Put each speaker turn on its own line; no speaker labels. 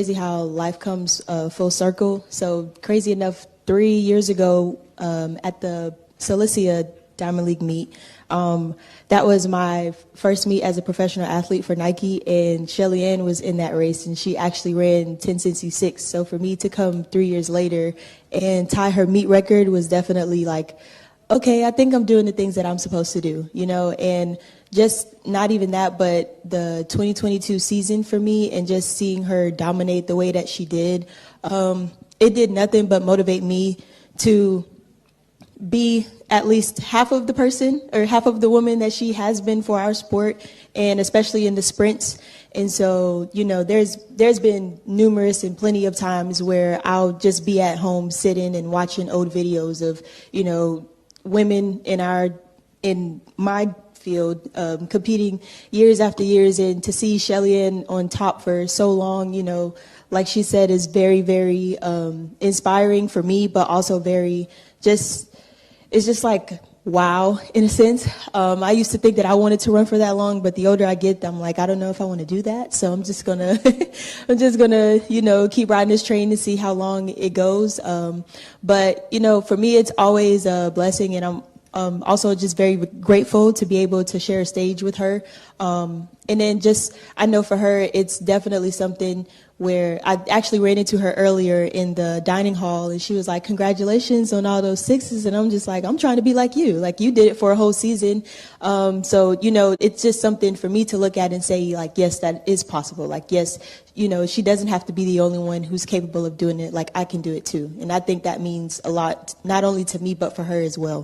Crazy how life comes full circle. So crazy enough, 3 years ago at the Cilicia Diamond League meet, that was my first meet as a professional athlete for Nike, and Shelly was in that race, and she actually ran 10.66. So for me to come 3 years later and tie her meet record was definitely like, okay, I think I'm doing the things that I'm supposed to do, you know, and just not even that, but the 2022 season for me and just seeing her dominate the way that she did, it did nothing but motivate me to be at least half of the person or half of the woman that she has been for our sport, and especially in the sprints. And so, you know, there's been numerous and plenty of times where I'll just be at home sitting and watching old videos of, you know, women in my field competing years after years, and to see Shelly on top for so long, you know, like she said, is very, very inspiring for me, but also very it's just like, wow, in a sense. I used to think that I wanted to run for that long, but the older I get, I'm like, I don't know if I want to do that. So I'm just gonna, you know, keep riding this train to see how long it goes. But, you know, for me, it's always a blessing, and I'm also just very grateful to be able to share a stage with her. And then I know for her, it's definitely something where I actually ran into her earlier in the dining hall, and she was like, congratulations on all those sixes. And I'm just like, I'm trying to be like you did it for a whole season. So, you know, it's just something for me to look at and say, like, yes, that is possible. Like, yes, you know, she doesn't have to be the only one who's capable of doing it. Like, I can do it too. And I think that means a lot, not only to me, but for her as well.